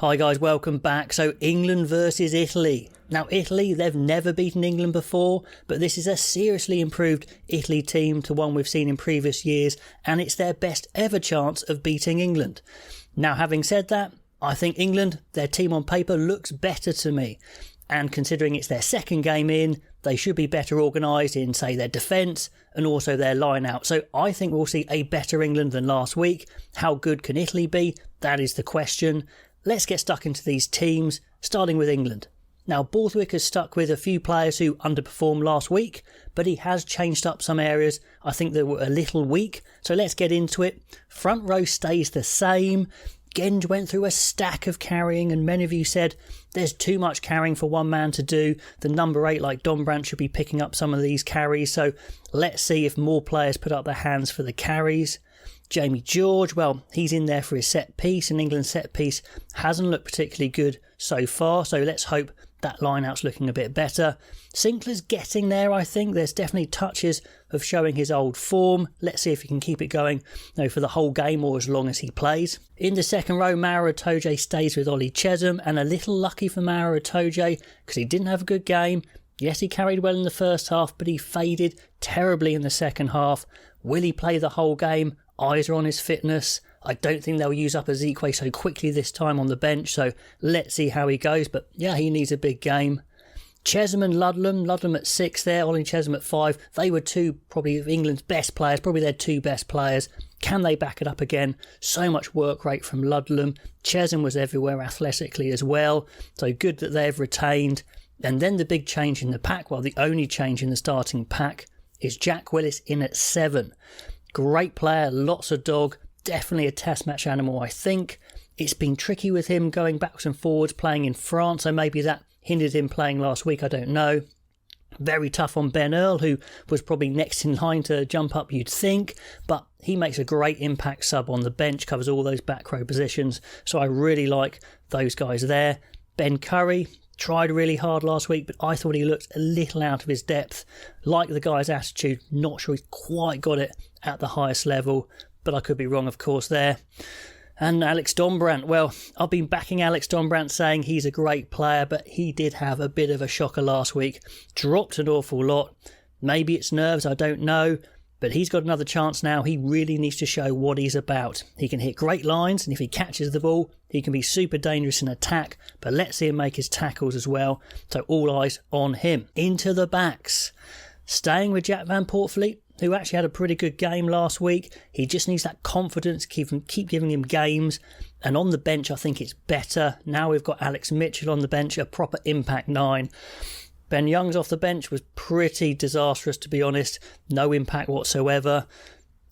Hi guys, welcome back. So England versus Italy. Now Italy, they've never beaten England before, but this is a seriously improved Italy team to one we've seen in previous years, and it's their best ever chance of beating England. Now having said that, I think England, their team on paper, looks better to me. And considering it's their second game in, they should be better organised in, say, their defence and also their line-out. So I think we'll see a better England than last week. How good can Italy be? That is the question. Let's get stuck into these teams, starting with England. Now, Borthwick has stuck with a few players who underperformed last week, but he has changed up some areas. I think they were a little weak, so let's get into it. Front row stays the same. Genge went through a stack of carrying, and many of you said there's too much carrying for one man to do. The number 8 like Dombrandt should be picking up some of these carries, so let's see if more players put up their hands for the carries. Jamie George, well, he's in there for his set piece, and England's set piece hasn't looked particularly good so far, so let's hope that line-out's looking a bit better. Sinclair's getting there, I think. There's definitely touches of showing his old form. Let's see if he can keep it going for the whole game or as long as he plays. In the second row, Maro Itoje stays with Ollie Chesham, and a little lucky for Maro Itoje because he didn't have a good game. Yes, he carried well in the first half, but he faded terribly in the second half. Will he play the whole game? Eyes are on his fitness. I don't think they'll use up Ezekwe so quickly this time on the bench, so let's see how he goes. But yeah, he needs a big game. Chesham and Ludlam at 6 there, Ollie Chesham at 5. They were two probably of England's best players, probably their two best players. Can they back it up again? So much work rate from Ludlam. Chesham was everywhere athletically as well, so good that they've retained. And then the big change in the pack, well, the only change in the starting pack, is Jack Willis in at 7. Great player, lots of dog, definitely a test match animal, I think. It's been tricky with him going backwards and forwards, playing in France, so maybe that hindered him playing last week, I don't know. Very tough on Ben Earl, who was probably next in line to jump up, you'd think, but he makes a great impact sub on the bench, covers all those back row positions, so I really like those guys there. Ben Curry tried really hard last week, but I thought he looked a little out of his depth. Like the guy's attitude, not sure he's quite got it at the highest level, but I could be wrong, of course, there. And Alex Dombrandt, well, I've been backing Alex Dombrandt, saying he's a great player, but he did have a bit of a shocker last week. Dropped an awful lot. Maybe it's nerves, I don't know. But he's got another chance now. He really needs to show what he's about. He can hit great lines, and if he catches the ball, he can be super dangerous in attack. But let's see him make his tackles as well. So all eyes on him. Into the backs. Staying with Jack Van Poortvliet, who actually had a pretty good game last week. He just needs that confidence to keep giving him games. And on the bench, I think it's better. Now we've got Alex Mitchell on the bench, a proper impact 9. Ben Young's off the bench was pretty disastrous, to be honest. No impact whatsoever.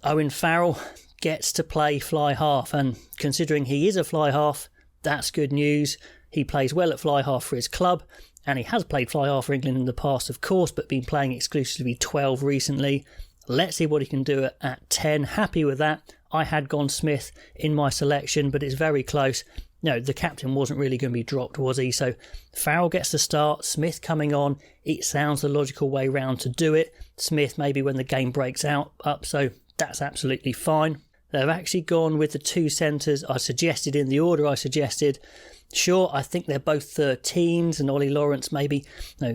Owen Farrell gets to play fly half, and considering he is a fly half, that's good news. He plays well at fly half for his club, and he has played fly half for England in the past, of course, but been playing exclusively 12 recently. Let's see what he can do at 10. Happy with that. I had gone Smith in my selection, but it's very close. No, the captain wasn't really going to be dropped, was he? So Farrell gets the start, Smith coming on. It sounds the logical way round to do it. Smith maybe when the game breaks up, so that's absolutely fine. They've actually gone with the two centres I suggested in the order I suggested. Sure, I think they're both 13s, and Ollie Lawrence maybe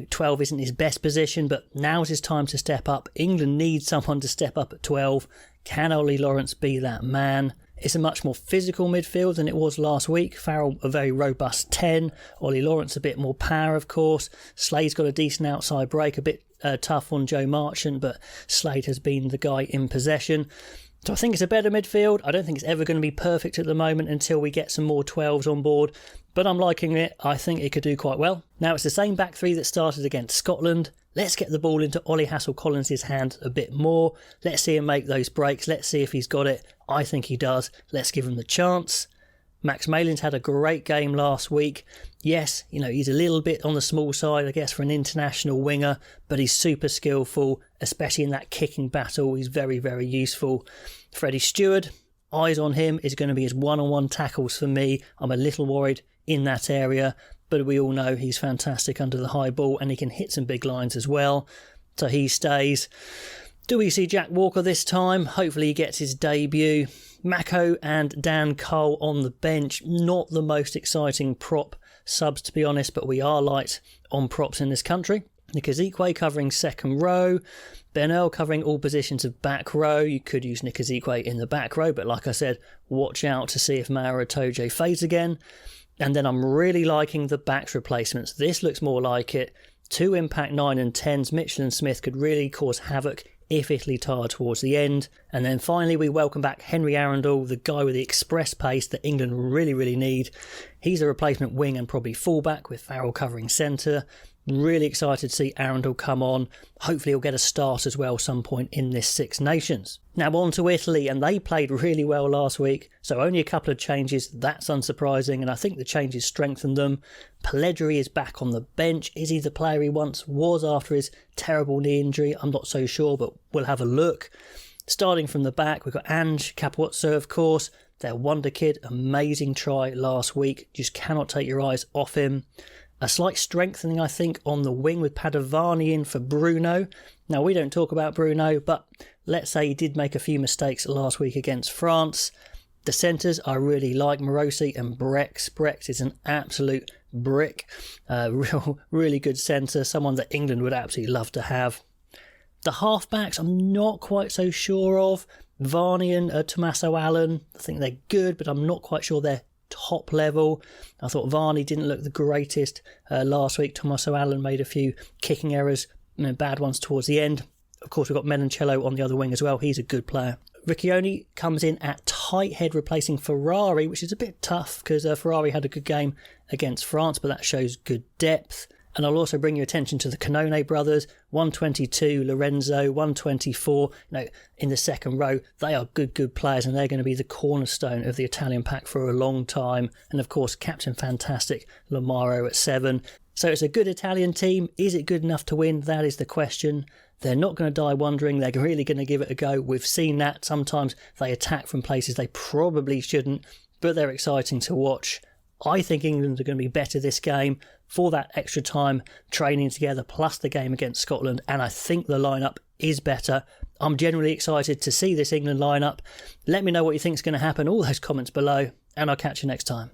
12 isn't his best position, but now's his time to step up. England needs someone to step up at 12. Can Ollie Lawrence be that man? It's a much more physical midfield than it was last week. Farrell, a very robust 10. Ollie Lawrence, a bit more power, of course. Slade's got a decent outside break, a bit tough on Joe Marchant, but Slade has been the guy in possession. So I think it's a better midfield. I don't think it's ever going to be perfect at the moment until we get some more 12s on board, but I'm liking it. I think it could do quite well. Now it's the same back three that started against Scotland. Let's get the ball into Ollie Hassel-Collins' hands a bit more. Let's see him make those breaks. Let's see if he's got it. I think he does. Let's give him the chance. Max Malin's had a great game last week. Yes, he's a little bit on the small side, I guess, for an international winger, but he's super skillful, especially in that kicking battle. He's very, very useful. Freddie Stewart, eyes on him, is going to be his one-on-one tackles for me. I'm a little worried in that area, but we all know he's fantastic under the high ball, and he can hit some big lines as well. So he stays. Do we see Jack Walker this time? Hopefully he gets his debut. Mako and Dan Cole on the bench. Not the most exciting prop subs, to be honest, but we are light on props in this country. Nick Ezekwe covering second row. Ben Earl covering all positions of back row. You could use Nick Ezekwe in the back row, but like I said, watch out to see if Maro Itoje fades again. And then I'm really liking the backs replacements. This looks more like it. 2 impact 9 and 10s. Mitchell and Smith could really cause havoc if Italy tire towards the end. And then finally we welcome back Henry Arundel, the guy with the express pace that England really need. He's a replacement wing and probably fullback with Farrell covering centre. Really excited to see Arundel come on. Hopefully he'll get a start as well some point in this Six Nations. Now on to Italy, and they played really well last week, so only a couple of changes. That's unsurprising, and I think the changes strengthened them. Pellegrini is back on the bench. Is he the player he once was after his terrible knee injury? I'm not so sure, but we'll have a look. Starting from the back, we've got Ange Capuozzo, of course, their wonder kid. Amazing try last week. Just cannot take your eyes off him. A slight strengthening, I think, on the wing with Padovani in for Bruno. Now, we don't talk about Bruno, but let's say he did make a few mistakes last week against France. The centres I really like, Morosi and Brex. Brex is an absolute brick. Really good centre, someone that England would absolutely love to have. The halfbacks I'm not quite so sure of. Varney and Tommaso Allen, I think they're good, but I'm not quite sure they're top level. I thought Varney didn't look the greatest last week. Tommaso Allen made a few kicking errors, bad ones towards the end. Of course, we've got Menoncello on the other wing as well. He's a good player. Riccioni comes in at tight head replacing Ferrari, which is a bit tough because Ferrari had a good game against France, but that shows good depth. And I'll also bring your attention to the Canone brothers, 122, Lorenzo, 124. In the second row, they are good players, and they're going to be the cornerstone of the Italian pack for a long time. And of course, Captain Fantastic, Lomaro at 7. So it's a good Italian team. Is it good enough to win? That is the question. They're not going to die wondering. They're really going to give it a go. We've seen that. Sometimes they attack from places they probably shouldn't, but they're exciting to watch. I think England are going to be better this game for that extra time training together, plus the game against Scotland, and I think the lineup is better. I'm generally excited to see this England lineup. Let me know what you think is going to happen, all those comments below, and I'll catch you next time.